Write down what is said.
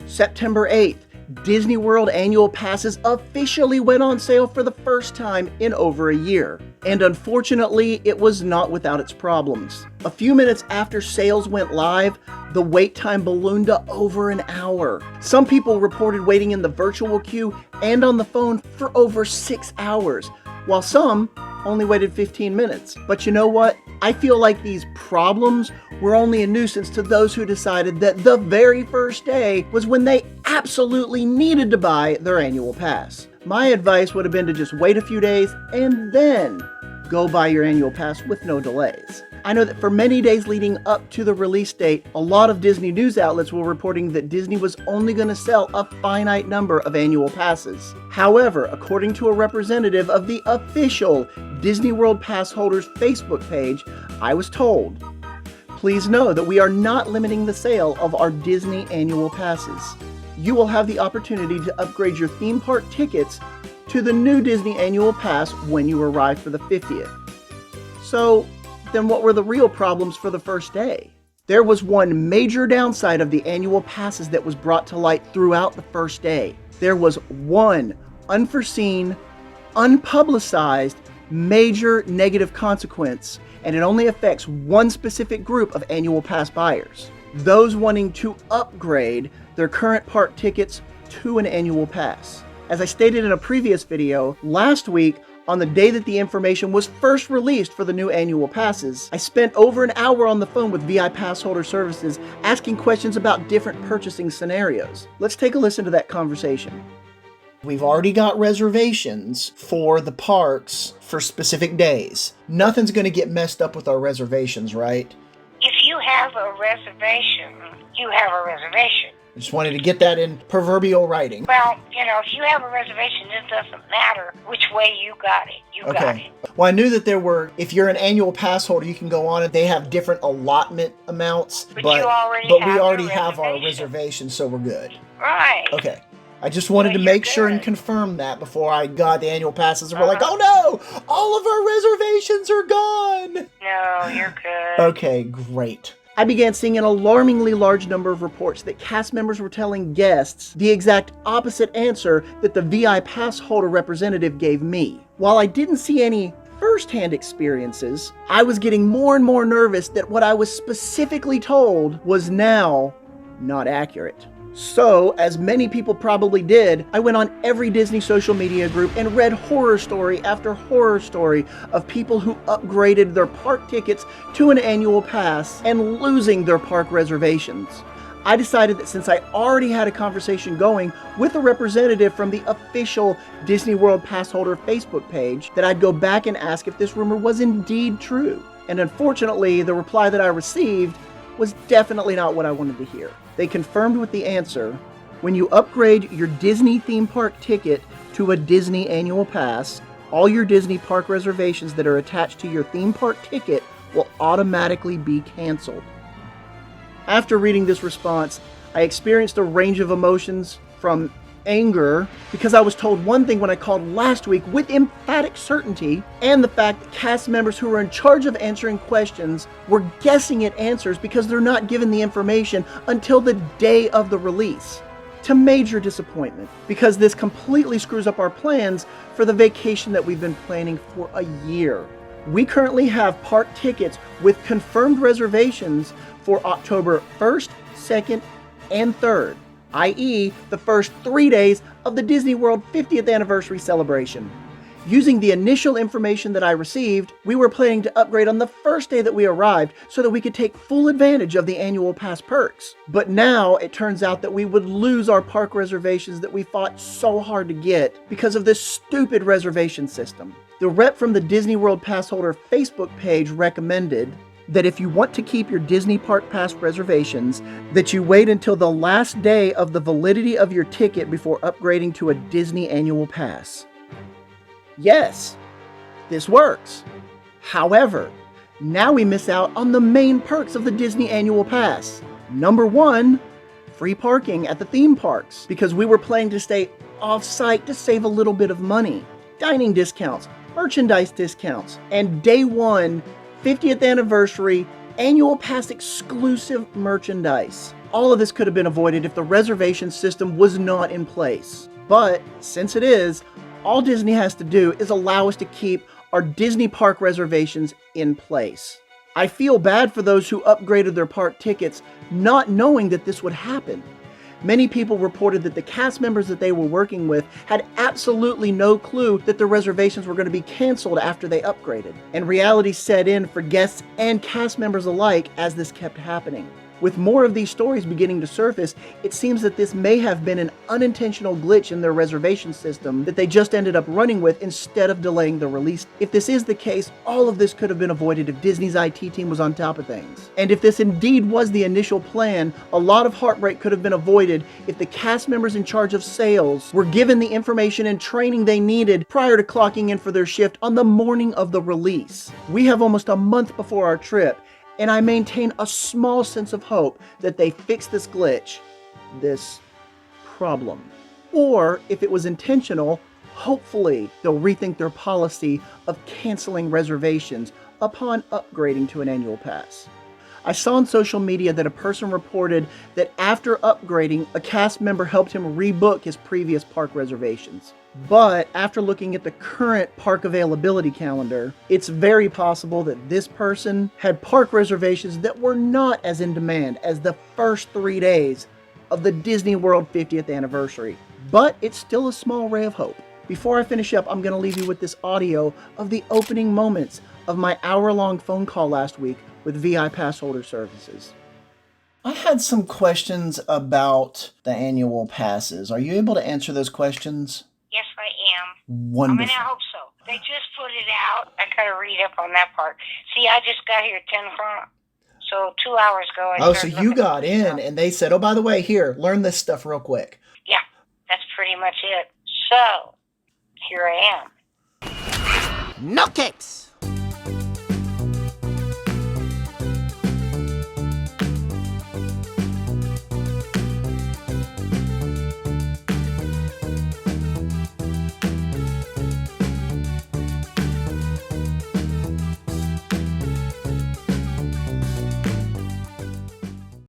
September 8th, Disney World annual passes officially went on sale for the first time in over a year. And unfortunately, it was not without its problems. A few minutes after sales went live, the wait time ballooned to over an hour. Some people reported waiting in the virtual queue and on the phone for over 6 hours, while some only waited 15 minutes. But you know what? I feel like these problems were only a nuisance to those who decided that the very first day was when they absolutely needed to buy their annual pass. My advice would have been to just wait a few days and then go buy your annual pass with no delays. I know that for many days leading up to the release date, a lot of Disney news outlets were reporting that Disney was only going to sell a finite number of annual passes. However, according to a representative of the official Disney World Pass holders Facebook page, I was told, please know that we are not limiting the sale of our Disney annual passes. You will have the opportunity to upgrade your theme park tickets to the new Disney annual pass when you arrive for the 50th. So, then what were the real problems for the first day? There was one major downside of the annual passes that was brought to light throughout the first day. There was one unforeseen, unpublicized, major negative consequence, and it only affects one specific group of annual pass buyers. Those wanting to upgrade their current park tickets to an annual pass. As I stated in a previous video, last week, on the day that the information was first released for the new annual passes, I spent over an hour on the phone with VI Pass Holder Services asking questions about different purchasing scenarios. Let's take a listen to that conversation. We've already got reservations for the parks for specific days. Nothing's going to get messed up with our reservations, right? If you have a reservation, you have a reservation. I just wanted to get that in proverbial writing. Well, if you have a reservation, it doesn't matter which way you got it. You got it. Well, I knew that there were, if you're an annual pass holder, you can go on it. They have different allotment amounts. But we have already have our reservation, so we're good. Right. Okay. I just wanted to make sure and confirm that before I got the annual passes. And we're like, oh no, all of our reservations are gone. No, you're good. Okay, great. I began seeing an alarmingly large number of reports that cast members were telling guests the exact opposite answer that the VI pass holder representative gave me. While I didn't see any first-hand experiences, I was getting more and more nervous that what I was specifically told was now not accurate. So, as many people probably did, I went on every Disney social media group and read horror story after horror story of people who upgraded their park tickets to an annual pass and losing their park reservations. I decided that since I already had a conversation going with a representative from the official Disney World Pass Holder Facebook page, that I'd go back and ask if this rumor was indeed true. And unfortunately, the reply that I received was definitely not what I wanted to hear. They confirmed with the answer, when you upgrade your Disney theme park ticket to a Disney annual pass, all your Disney park reservations that are attached to your theme park ticket will automatically be canceled. After reading this response, I experienced a range of emotions from anger because I was told one thing when I called last week with emphatic certainty, and the fact that cast members who were in charge of answering questions were guessing at answers because they're not given the information until the day of the release. To major disappointment, because this completely screws up our plans for the vacation that we've been planning for a year. We currently have park tickets with confirmed reservations for October 1st, 2nd, and 3rd. i.e. the first 3 days of the Disney World 50th anniversary celebration. Using the initial information that I received, we were planning to upgrade on the first day that we arrived so that we could take full advantage of the annual pass perks. But now it turns out that we would lose our park reservations that we fought so hard to get because of this stupid reservation system. The rep from the Disney World Pass Holder Facebook page recommended that if you want to keep your Disney Park Pass reservations, that you wait until the last day of the validity of your ticket before upgrading to a Disney annual pass. Yes, this works. However, now we miss out on the main perks of the Disney annual pass. Number one, free parking at the theme parks, because we were planning to stay off-site to save a little bit of money. Dining discounts, merchandise discounts, and day one 50th anniversary annual pass exclusive merchandise. All of this could have been avoided if the reservation system was not in place. But since it is, all Disney has to do is allow us to keep our Disney park reservations in place. I feel bad for those who upgraded their park tickets not knowing that this would happen. Many people reported that the cast members that they were working with had absolutely no clue that their reservations were going to be canceled after they upgraded. And reality set in for guests and cast members alike as this kept happening. With more of these stories beginning to surface, it seems that this may have been an unintentional glitch in their reservation system that they just ended up running with instead of delaying the release. If this is the case, all of this could have been avoided if Disney's IT team was on top of things. And if this indeed was the initial plan, a lot of heartbreak could have been avoided if the cast members in charge of sales were given the information and training they needed prior to clocking in for their shift on the morning of the release. We have almost a month before our trip, and I maintain a small sense of hope that they fix this glitch, this problem. Or if it was intentional, hopefully they'll rethink their policy of canceling reservations upon upgrading to an annual pass. I saw on social media that a person reported that after upgrading, a cast member helped him rebook his previous park reservations. But after looking at the current park availability calendar, it's very possible that this person had park reservations that were not as in demand as the first 3 days of the Disney World 50th anniversary. But it's still a small ray of hope. Before I finish up, I'm going to leave you with this audio of the opening moments of my hour-long phone call last week with VI Pass Holder Services. I had some questions about the annual passes. Are you able to answer those questions? Yes, I am. Wonderful. I mean, I hope so. They just put it out. I gotta read up on that part. See, I just got here at 10 o'clock. So 2 hours ago, I So started you looking got at in stuff. and they said, oh, by the way, here, learn this stuff real quick. Yeah, that's pretty much it. So, here I am. No cakes.